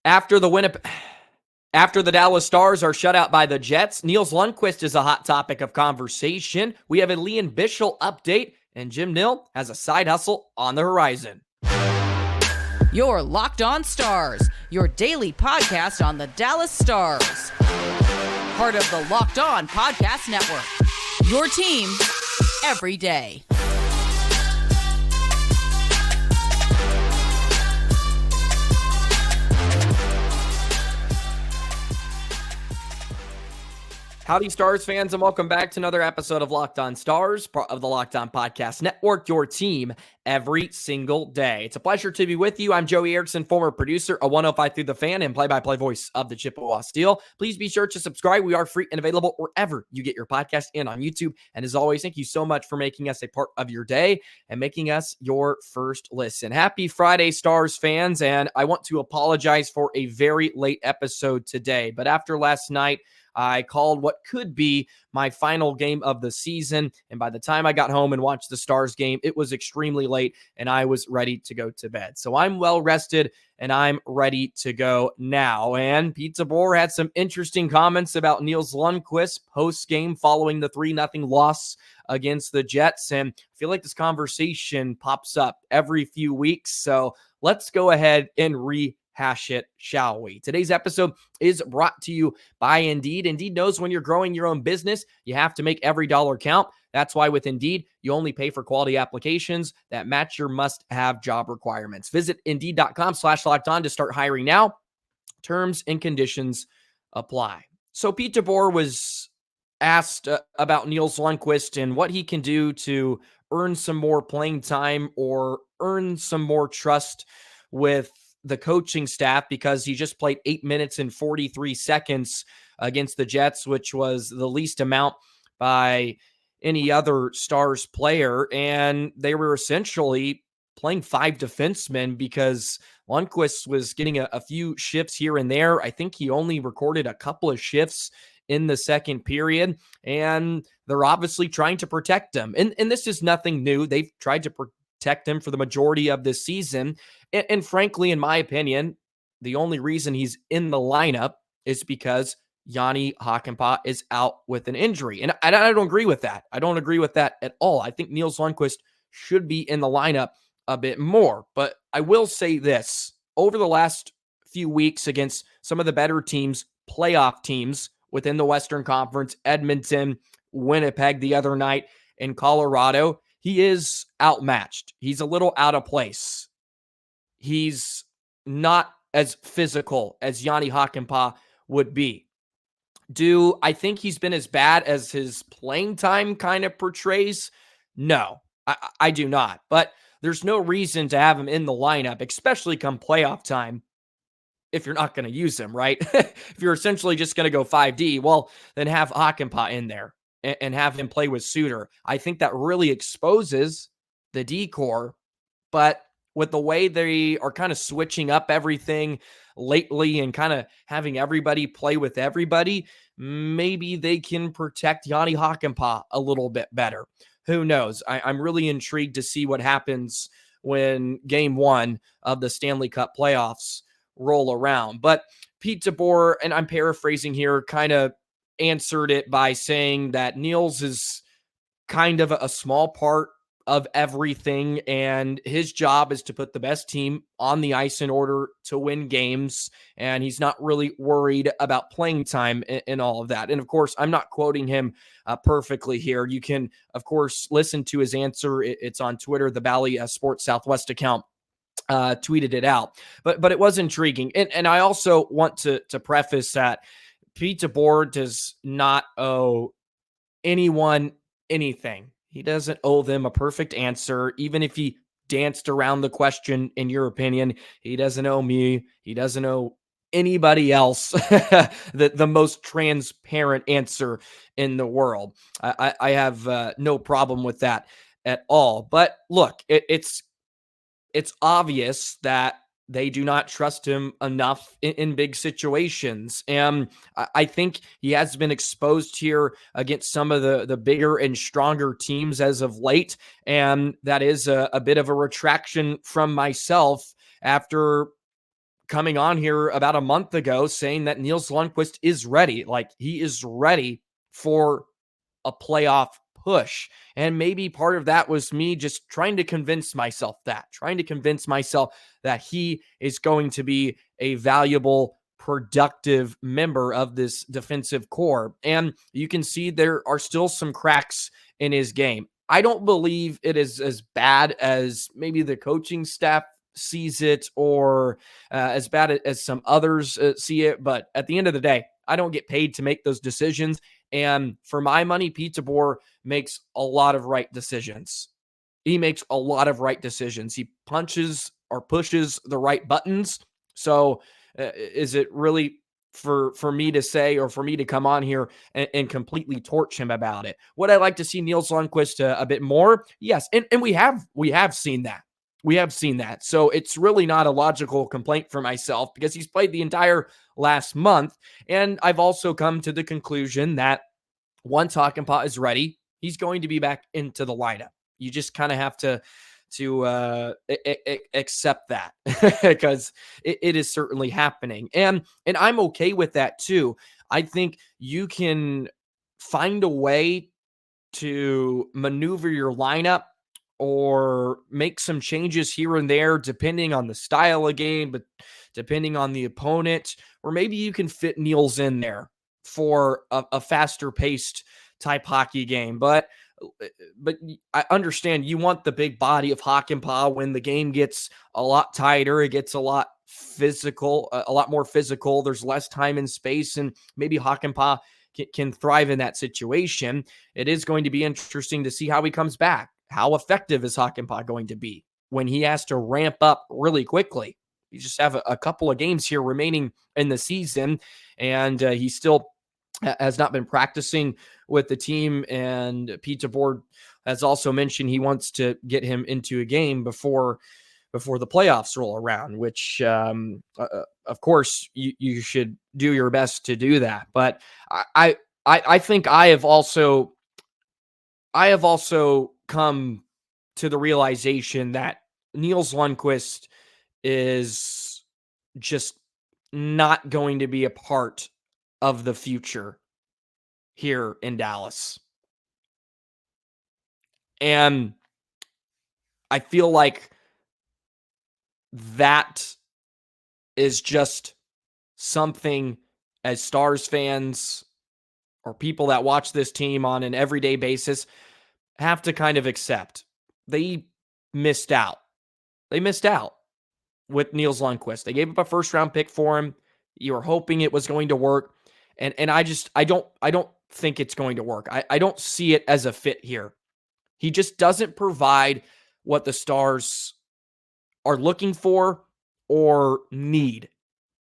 After the Dallas Stars are shut out by the Jets, Niels Lundqvist is a hot topic of conversation. We have a Lian Bichsel update, and Jim Nill has a side hustle on the horizon. You're Locked On Stars, your daily podcast on the Dallas Stars. Part of the Locked On Podcast Network. Your team every day. Howdy, Stars fans, and welcome back to another episode of Locked On Stars, part of the Locked On Podcast Network, your team every single day. It's a pleasure to be with you. I'm Joey Erickson, former producer of 105 Through the Fan and play-by-play voice of the Chippewa Steel. Please be sure to subscribe. We are free and available wherever you get your podcast and on YouTube. And as always, thank you so much for making us a part of your day and making us your first listen. Happy Friday, Stars fans, and I want to apologize for a very late episode today. But after last night, I called what could be my final game of the season, and by the time I got home and watched the Stars game, it was extremely late, and I was ready to go to bed. So I'm well rested, and I'm ready to go now. And Pete DeBoer had some interesting comments about Niels Lundqvist post-game following the 3-0 loss against the Jets, and I feel like this conversation pops up every few weeks, so let's go ahead and rehash it, shall we? Today's episode is brought to you by Indeed. Indeed knows when you're growing your own business, you have to make every dollar count. That's why with Indeed, you only pay for quality applications that match your must-have job requirements. Visit Indeed.com/lockedon to start hiring now. Terms and conditions apply. So Pete DeBoer was asked about Niels Lundqvist and what he can do to earn some more playing time or earn some more trust with the coaching staff, because he just played 8 minutes and 43 seconds against the Jets, which was the least amount by any other Stars player. And they were essentially playing 5 defensemen because Lundqvist was getting a few shifts here and there. I think he only recorded a couple of shifts in the second period, and they're obviously trying to protect him. And this is nothing new. They've tried to protect him for the majority of this season. And frankly, in my opinion, the only reason he's in the lineup is because Jani Hakanpää is out with an injury. And I don't agree with that. I don't agree with that at all. I think Niels Lundqvist should be in the lineup a bit more. But I will say this. Over the last few weeks against some of the better teams, playoff teams within the Western Conference, Edmonton, Winnipeg the other night, in Colorado, he is outmatched. He's a little out of place. He's not as physical as Jani Hakanpää would be. Do I think he's been as bad as his playing time kind of portrays? No, I do not. But there's no reason to have him in the lineup, especially come playoff time, if you're not going to use him, right? If you're essentially just going to go 5D, well, then have Hakanpää in there and have him play with Suter. I think that really exposes the D-core, but with the way they are kind of switching up everything lately and kind of having everybody play with everybody, maybe they can protect Jani Hakanpää a little bit better. Who knows? I'm really intrigued to see what happens when game 1 of the Stanley Cup playoffs roll around. But Pete DeBoer, and I'm paraphrasing here, kind of answered it by saying that Niels is kind of a small part of everything, and his job is to put the best team on the ice in order to win games, and he's not really worried about playing time and all of that. And of course, I'm not quoting him perfectly here. You can, of course, listen to his answer. It's on Twitter. The Bally Sports Southwest account tweeted it out, but it was intriguing. And I also want to preface that Pete DeBoer does not owe anyone anything. He doesn't owe them a perfect answer, even if he danced around the question, in your opinion. He doesn't owe me. He doesn't owe anybody else the most transparent answer in the world. I have no problem with that at all. But look, it's obvious that they do not trust him enough in big situations. And I think he has been exposed here against some of the bigger and stronger teams as of late. And that is a bit of a retraction from myself after coming on here about a month ago saying that Nils Lundkvist is ready. Like, he is ready for a playoff push. And maybe part of that was me just trying to convince myself that he is going to be a valuable, productive member of this defensive core. And you can see there are still some cracks in his game. I don't believe it is as bad as maybe the coaching staff sees it, or as bad as some others see it. But at the end of the day, I don't get paid to make those decisions. And for my money, Pete DeBoer makes a lot of right decisions. He makes a lot of right decisions. He punches or pushes the right buttons. So is it really for me to say, or for me to come on here and completely torch him about it? Would I like to see Nils Lundkvist a bit more? Yes. And we have seen that. We have seen that. So it's really not a logical complaint for myself, because he's played the entire last month. And I've also come to the conclusion that once Hakanpää is ready, he's going to be back into the lineup. You just kind of have to accept that, because it is certainly happening. And I'm okay with that too. I think you can find a way to maneuver your lineup or make some changes here and there, depending on the style of game, but depending on the opponent, or maybe you can fit Niels in there for a faster paced type hockey game. But I understand you want the big body of Hakanpää when the game gets a lot tighter, it gets a lot physical, a lot more physical. There's less time and space, and maybe Hakanpää can thrive in that situation. It is going to be interesting to see how he comes back. How effective is Hakanpää going to be when he has to ramp up really quickly? You just have a couple of games here remaining in the season, and he still has not been practicing with the team. And Pete DeBoer has also mentioned he wants to get him into a game before the playoffs roll around, which, of course, you should do your best to do that. But I think I have also come to the realization that Nils Lundkvist is just not going to be a part of the future here in Dallas. And I feel like that is just something, as Stars fans or people that watch this team on an everyday basis, have to kind of accept. They missed out. They missed out with Nils Lundkvist. They gave up a first-round pick for him. You were hoping it was going to work. And I don't think it's going to work. I don't see it as a fit here. He just doesn't provide what the Stars are looking for or need.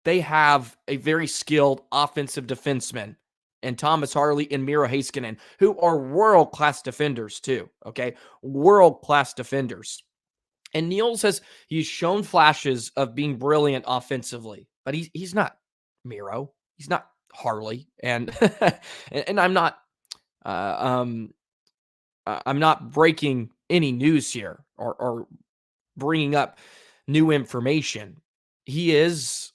They have a very skilled offensive defenseman and Thomas Harley and Miro Heiskanen, who are world-class defenders too, okay? World-class defenders. And Niels he's shown flashes of being brilliant offensively, but he's not Miro. He's not Harley. And and I'm not breaking any news here or bringing up new information. He is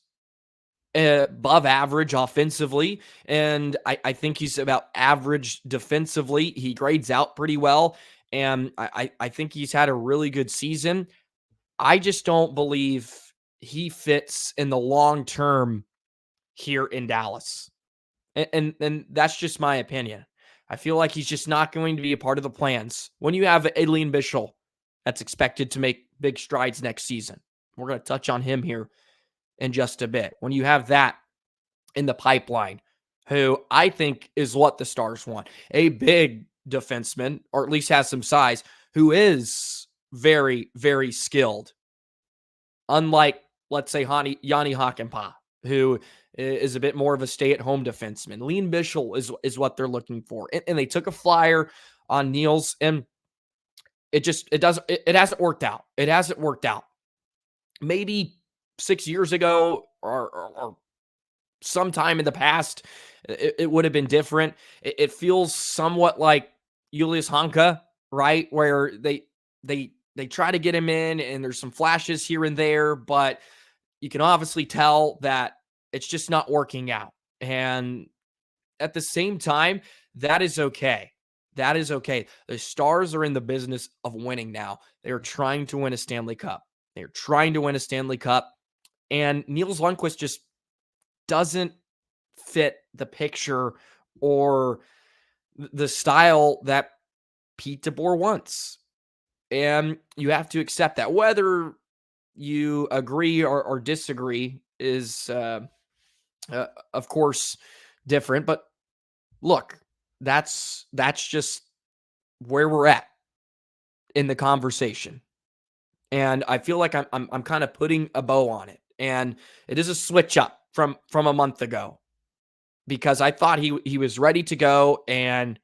above average offensively, and I think he's about average defensively. He grades out pretty well, and I think he's had a really good season. I just don't believe he fits in the long term here in Dallas. And that's just my opinion. I feel like he's just not going to be a part of the plans. When you have Elian Bichsel that's expected to make big strides next season, we're going to touch on him here in just a bit. When you have that in the pipeline, who I think is what the Stars want, a big defenseman, or at least has some size, who is very, very skilled. Unlike, let's say, Jani Hakanpää, who is a bit more of a stay-at-home defenseman. Elian Bichsel is what they're looking for. And they took a flyer on Niels, and it hasn't worked out. It hasn't worked out. Maybe 6 years ago or sometime in the past, it would have been different. It feels somewhat like Julius Honka, right? Where they try to get him in, and there's some flashes here and there, but you can obviously tell that it's just not working out. And at the same time, that is okay. That is okay. The Stars are in the business of winning now. They are trying to win a Stanley Cup. They are trying to win a Stanley Cup. And Niels Lundqvist just doesn't fit the picture or the style that Pete DeBoer wants. And you have to accept that. Whether you agree or disagree is, of course, different. But look, that's just where we're at in the conversation. And I feel like I'm kind of putting a bow on it. And it is a switch up from a month ago, because I thought he was ready to go, and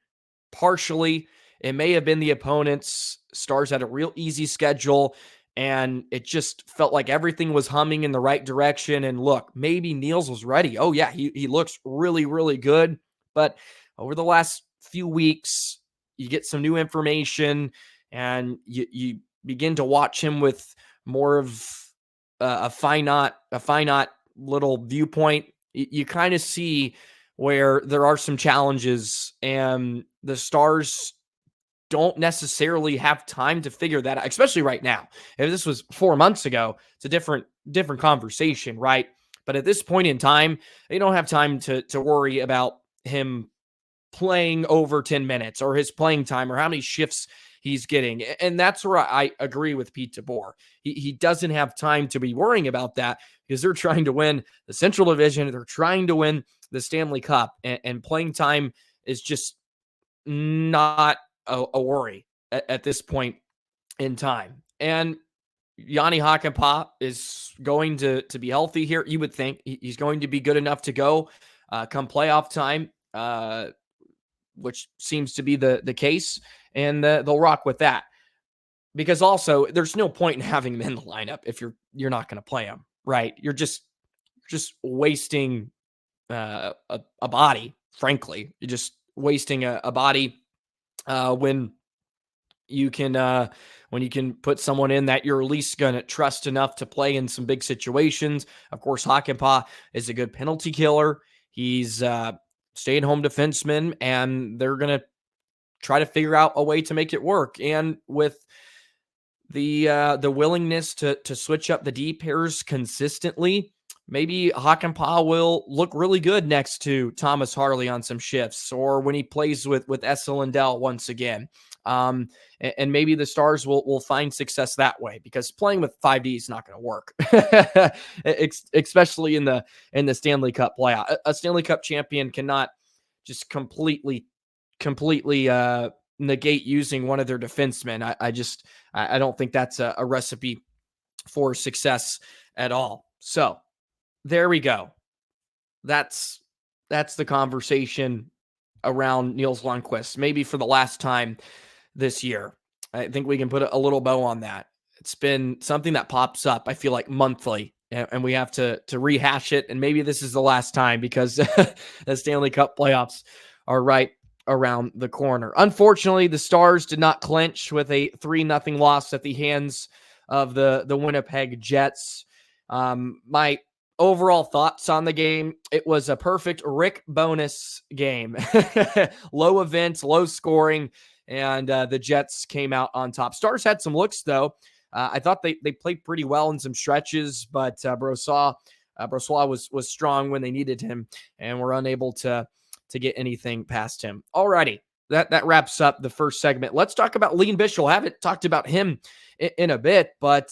partially it may have been the opponents. Stars had a real easy schedule, and it just felt like everything was humming in the right direction. And look, maybe Niels was ready. Oh yeah, he looks really, really good. But over the last few weeks, you get some new information, and you begin to watch him with more of a finite little viewpoint. You kind of see where there are some challenges, and the Stars don't necessarily have time to figure that out, especially right now. If this was 4 months ago, it's a different conversation, right? But at this point in time, they don't have time to worry about him playing over 10 minutes or his playing time or how many shifts he's getting. And that's where I agree with Pete DeBoer. He doesn't have time to be worrying about that, because they're trying to win the Central Division. They're trying to win the Stanley Cup, and playing time is just not a worry at this point in time. And Jani Hakanpää is going to be healthy here. You would think he's going to be good enough to go come playoff time, which seems to be the case, and they'll rock with that. Because also, there's no point in having him in the lineup if you're not going to play him, right? You're just wasting a body. Frankly, you're just wasting a body when you can put someone in that you're at least going to trust enough to play in some big situations. Of course, Hakanpää is a good penalty killer. He's stay-at-home defenseman, and they're going to try to figure out a way to make it work. And with the willingness to switch up the D pairs consistently, maybe Hakanpää will look really good next to Thomas Harley on some shifts, or when he plays with Esa Lindell once again. And maybe the Stars will find success that way, because playing with 5D is not going to work, especially in the Stanley Cup playoff. A Stanley Cup champion cannot just completely negate using one of their defensemen. I don't think that's a recipe for success at all. So there we go. That's the conversation around Niels Lundqvist, maybe for the last time this year. I think we can put a little bow on that. It's been something that pops up, I feel like, monthly, and we have to rehash it. And maybe this is the last time, because the Stanley Cup playoffs are right around the corner. Unfortunately, the Stars did not clinch with a 3-0 loss at the hands of the Winnipeg Jets. My overall thoughts on the game: it was a perfect Rick Bowness game. Low events, low scoring, and the Jets came out on top. Stars had some looks, though. I thought they played pretty well in some stretches, but Brossoit was strong when they needed him, and were unable to get anything past him. Alrighty, that wraps up the first segment. Let's talk about Liam Bichsel. I haven't talked about him in a bit, but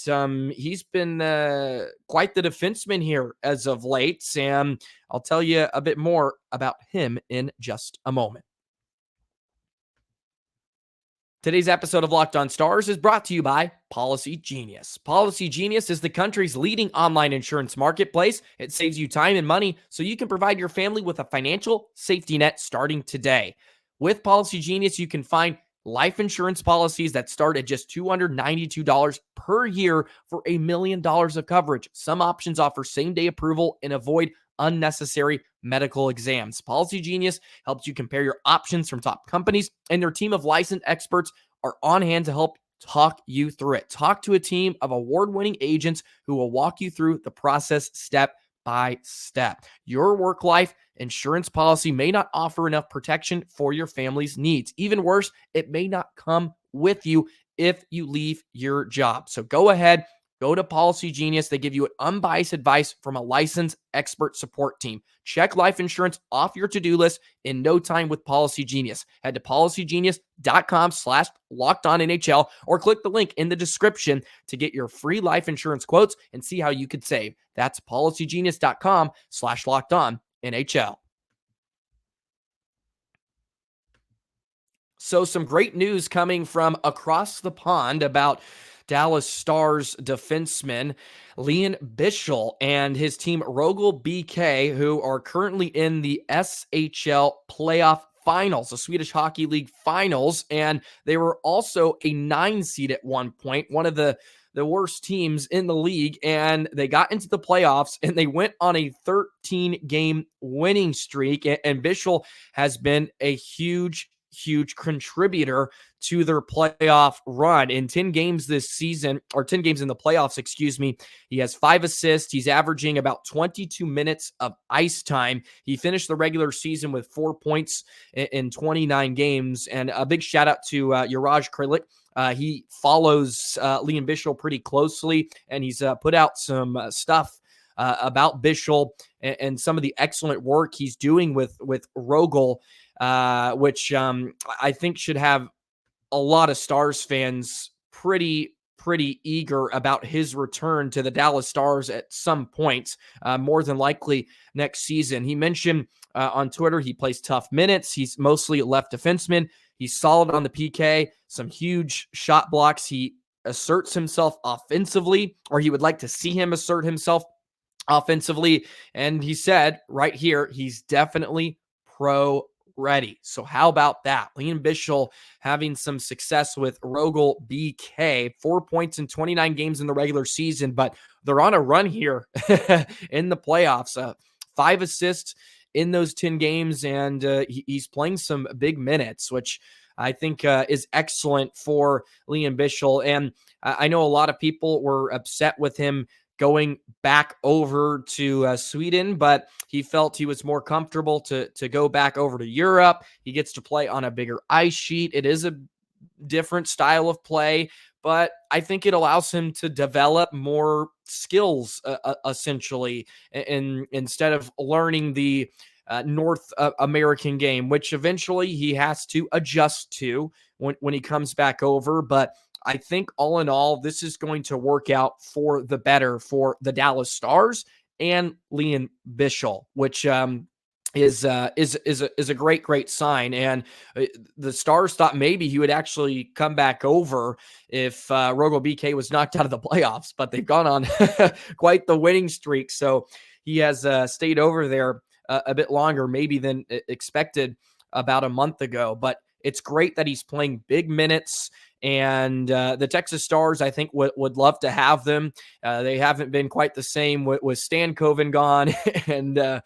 he's been quite the defenseman here as of late, and I'll tell you a bit more about him in just a moment. Today's episode of Locked On Stars is brought to you by Policy Genius. Policy Genius is the country's leading online insurance marketplace. It saves you time and money so you can provide your family with a financial safety net starting today. With Policy Genius, you can find life insurance policies that start at just $292 per year for $1 million of coverage. Some options offer same-day approval and avoid unnecessary medical exams. Policy Genius helps you compare your options from top companies, and their team of licensed experts are on hand to help talk you through it. Talk to a team of award-winning agents who will walk you through the process step by step. Your work life insurance policy may not offer enough protection for your family's needs. Even worse, it may not come with you if you leave your job. So go ahead, go to Policy Genius. They give you unbiased advice from a licensed expert support team. Check life insurance off your to-do list in no time with Policy Genius. Head to policygenius.com/lockedonnhl or click the link in the description to get your free life insurance quotes and see how you could save. That's policygenius.com/lockedonnhl. So some great news coming from across the pond about Dallas Stars defenseman Lian Bichsel and his team Rögle BK, who are currently in the SHL playoff finals, the Swedish Hockey League finals, and they were also a 9 seed at one point, one of the worst teams in the league, and they got into the playoffs and they went on a 13-game winning streak, and Bichsel has been a huge contributor to their playoff run. In 10 games this season, or 10 games in the playoffs, he has 5 assists. He's averaging about 22 minutes of ice time. He finished the regular season with 4 points in 29 games. And a big shout out to Juraj Krilik. He follows Lian Bichsel pretty closely, and he's put out some stuff about Bichsel and some of the excellent work he's doing with Rögle, which I think should have a lot of Stars fans pretty eager about his return to the Dallas Stars at some point, more than likely next season. He mentioned on Twitter he plays tough minutes. He's mostly a left defenseman. He's solid on the PK, some huge shot blocks. He asserts himself offensively, or he would like to see him assert himself offensively. And he said right here, he's definitely pro ready. So how about that? Lian Bichsel having some success with Rögle BK, 4 points in 29 games in the regular season, but they're on a run here in the playoffs. 5 assists in those 10 games, and he's playing some big minutes, which I think is excellent for Lian Bichsel. And I know a lot of people were upset with him going back over to Sweden, but he felt he was more comfortable to go back over to Europe. He gets to play on a bigger ice sheet. It is a different style of play, but I think it allows him to develop more skills, essentially, instead of learning the North American game, which eventually he has to adjust to when he comes back over. But I think all in all, this is going to work out for the better for the Dallas Stars and Lian Bichsel, which is a great sign. And the Stars thought maybe he would actually come back over if Rögle BK was knocked out of the playoffs, but they've gone on quite the winning streak. So he has stayed over there a bit longer, maybe than expected about a month ago. But it's great that he's playing big minutes. And the Texas Stars, I think, would love to have them. They haven't been quite the same with Stankoven gone, and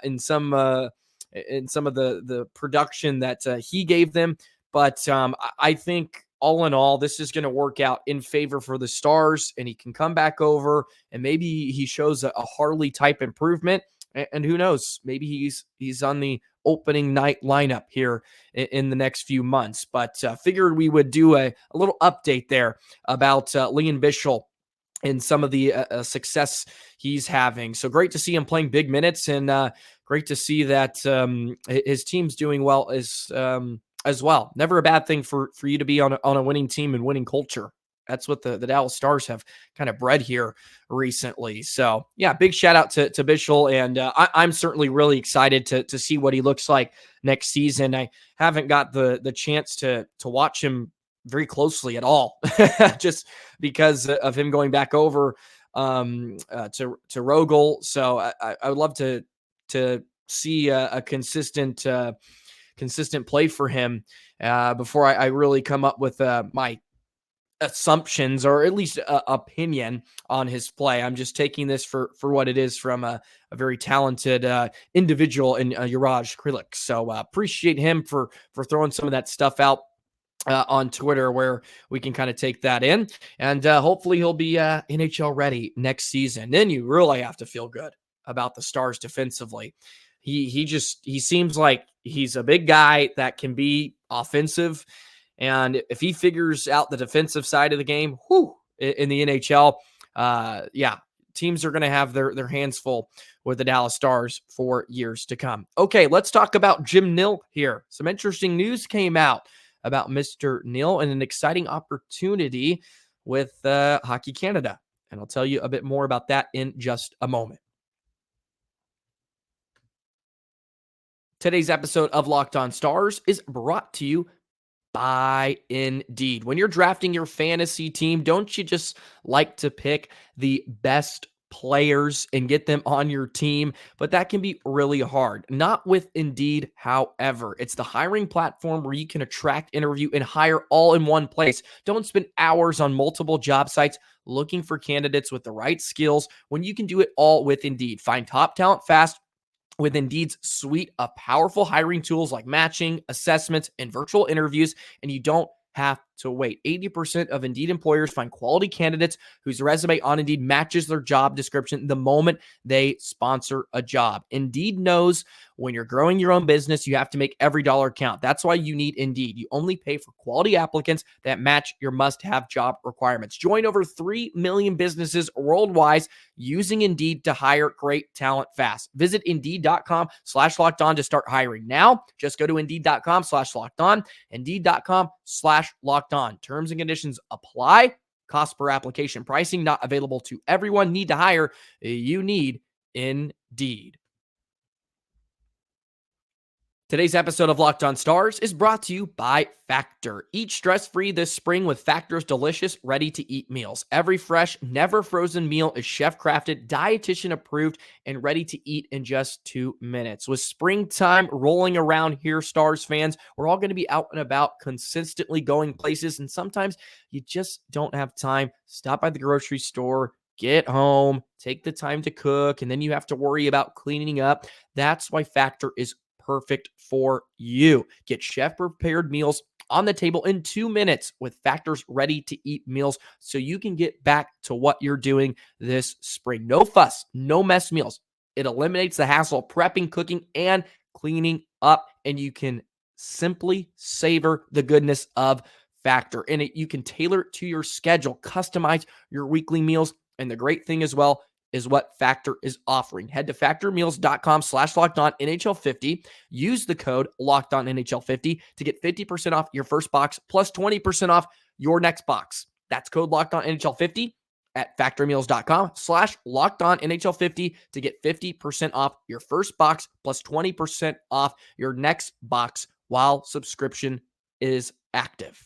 in some of the production that he gave them. But I think all in all, this is going to work out in favor for the Stars, and he can come back over, and maybe he shows a Harley type improvement. And who knows? Maybe he's on the opening night lineup here in the next few months. But figured we would do a little update there about Lian Bichsel and some of the success he's having. So great to see him playing big minutes, and great to see that his team's doing well as well. Never a bad thing for you to be on a winning team and winning culture. That's what the Dallas Stars have kind of bred here recently. So, yeah, big shout out to Bichsel, and I'm certainly really excited to see what he looks like next season. I haven't got the chance to watch him very closely at all, just because of him going back over to Rögle. So I would love to see a consistent play for him before I really come up with my assumptions, or at least opinion on his play. I'm just taking this for what it is from a very talented individual in Juraj Krilik. So appreciate him for throwing some of that stuff out on Twitter where we can kind of take that in. And hopefully he'll be NHL ready next season. Then you really have to feel good about the Stars defensively. He seems like he's a big guy that can be offensive. And if he figures out the defensive side of the game, in the NHL, teams are going to have their hands full with the Dallas Stars for years to come. Okay, let's talk about Jim Nill here. Some interesting news came out about Mr. Nill and an exciting opportunity with Hockey Canada. And I'll tell you a bit more about that in just a moment. Today's episode of Locked On Stars is brought to you by Indeed. When you're drafting your fantasy team, don't you just like to pick the best players and get them on your team? But that can be really hard. Not with Indeed, however. It's the hiring platform where you can attract, interview, and hire all in one place. Don't spend hours on multiple job sites looking for candidates with the right skills when you can do it all with Indeed. Find top talent fast with Indeed's suite of powerful hiring tools like matching, assessments, and virtual interviews, and you don't have to wait. 80% of Indeed employers find quality candidates whose resume on Indeed matches their job description the moment they sponsor a job. Indeed knows when you're growing your own business, you have to make every dollar count. That's why you need Indeed. You only pay for quality applicants that match your must-have job requirements. Join over 3 million businesses worldwide using Indeed to hire great talent fast. Visit Indeed.com/lockedon to start hiring now. Just go to Indeed.com/lockedon, Indeed.com/lockedon. Terms and conditions apply. Cost per application pricing not available to everyone. Need to hire? You need Indeed. Today's episode of Locked On Stars is brought to you by Factor. Eat stress-free this spring with Factor's delicious, ready-to-eat meals. Every fresh, never frozen meal is chef-crafted, dietitian-approved, and ready to eat in just 2 minutes. With springtime rolling around here, Stars fans, we're all going to be out and about, consistently going places, and sometimes you just don't have time. Stop by the grocery store, get home, take the time to cook, and then you have to worry about cleaning up. That's why Factor is perfect for you. Get chef-prepared meals on the table in 2 minutes with Factor's ready-to-eat meals so you can get back to what you're doing this spring. No fuss, no mess meals. It eliminates the hassle of prepping, cooking, and cleaning up, and you can simply savor the goodness of Factor. And you can tailor it to your schedule, customize your weekly meals, and the great thing as well is what Factor is offering. Head to factormeals.com/lockedon NHL50. Use the code LockedOnNHL50 to get 50% off your first box plus 20% off your next box. That's code LockedOnNHL50 at factormeals.com/LockedOnNHL50 to get 50% off your first box plus 20% off your next box while subscription is active.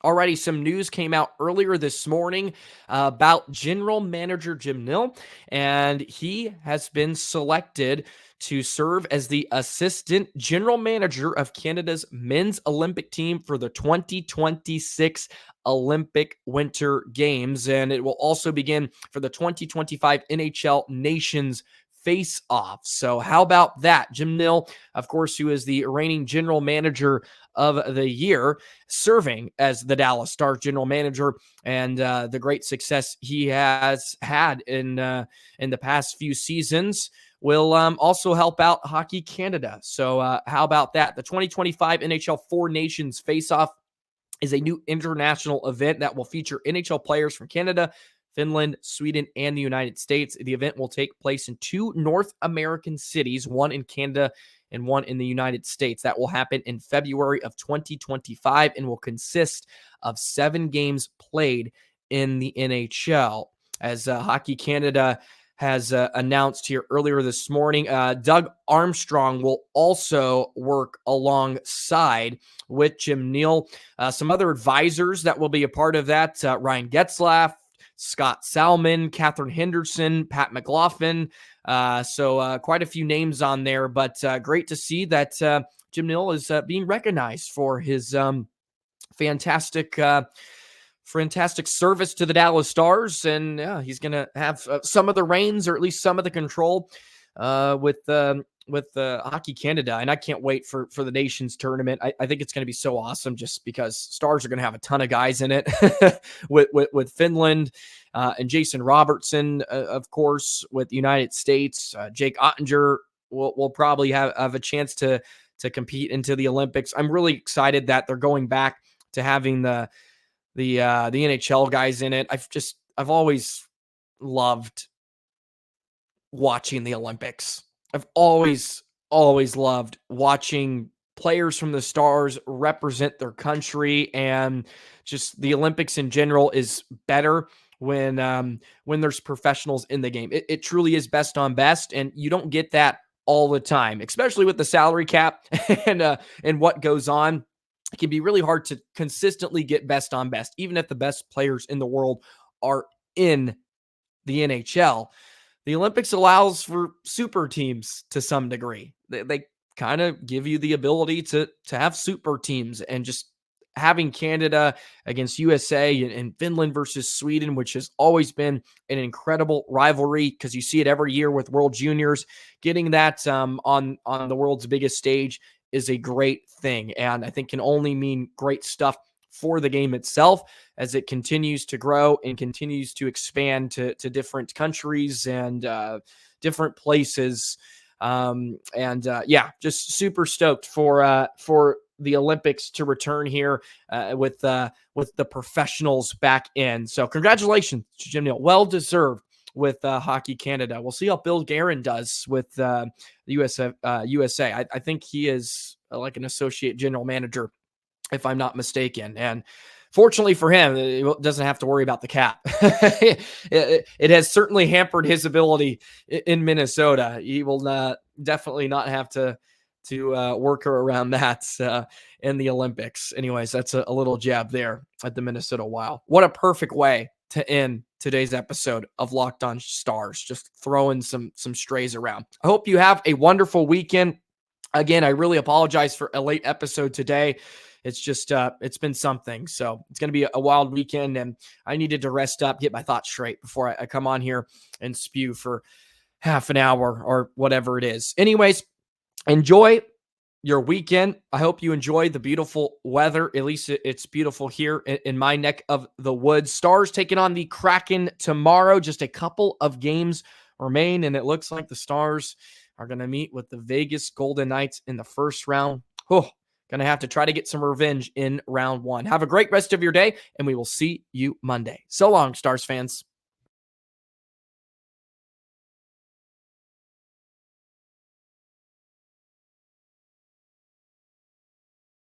Alrighty, some news came out earlier this morning about General Manager Jim Nill, and he has been selected to serve as the Assistant General Manager of Canada's men's Olympic team for the 2026 Olympic Winter Games, and it will also begin for the 2025 NHL Nations Face-Off. So how about that? Jim Nill, of course, who is the reigning General Manager of the year, serving as the Dallas Stars general manager, and the great success he has had in the past few seasons will also help out Hockey Canada. So how about that? The 2025 NHL Four Nations Face-Off is a new international event that will feature NHL players from Canada, Finland, Sweden, and the United States. The event will take place in 2 North American cities, one in Canada and one in the United States. That will happen in February of 2025 and will consist of 7 games played in the NHL. As Hockey Canada has announced here earlier this morning, Doug Armstrong will also work alongside with Jim Nill. Some other advisors that will be a part of that, Ryan Getzlaff, Scott Salmon, Catherine Henderson, Pat McLaughlin. So quite a few names on there, but great to see that Jim Nill is being recognized for his fantastic service to the Dallas Stars. And he's going to have some of the reins, or at least some of the control with Hockey Canada, and I can't wait for the nations tournament. I think it's going to be so awesome just because Stars are going to have a ton of guys in it with Finland and Jason Robertson, of course, with the United States. Jake Ottinger will probably have a chance to compete into the Olympics. I'm really excited that they're going back to having the NHL guys in it. I've always loved watching the Olympics. I've always loved watching players from the Stars represent their country, and just the Olympics in general is better when there's professionals in the game. It truly is best on best, and you don't get that all the time, especially with the salary cap and what goes on. It can be really hard to consistently get best on best, even if the best players in the world are in the NHL. The Olympics allows for super teams to some degree. They kind of give you the ability to have super teams, and just having Canada against USA and Finland versus Sweden, which has always been an incredible rivalry because you see it every year with World Juniors. Getting that on the world's biggest stage is a great thing, and I think can only mean great stuff for the game itself as it continues to grow and continues to expand to different countries and different places. Just super stoked for the Olympics to return here with the professionals back in. So congratulations to Jim Nill. Well deserved with Hockey Canada. We'll see how Bill Guerin does with the USA. I think he is like an associate general manager, if I'm not mistaken. And fortunately for him, he doesn't have to worry about the cap. It has certainly hampered his ability in Minnesota. He will definitely not have to work around that in the Olympics. Anyways, that's a little jab there at the Minnesota Wild. What a perfect way to end today's episode of Locked On Stars, just throwing some strays around. I hope you have a wonderful weekend. Again, I really apologize for a late episode today. It's just, it's been something. So it's going to be a wild weekend, and I needed to rest up, get my thoughts straight before I come on here and spew for half an hour or whatever it is. Anyways, enjoy your weekend. I hope you enjoy the beautiful weather. At least it's beautiful here in my neck of the woods. Stars taking on the Kraken tomorrow. Just a couple of games remain, and it looks like the Stars are going to meet with the Vegas Golden Knights in the first round. Oh, going to have to try to get some revenge in round one. Have a great rest of your day, and we will see you Monday. So long, Stars fans.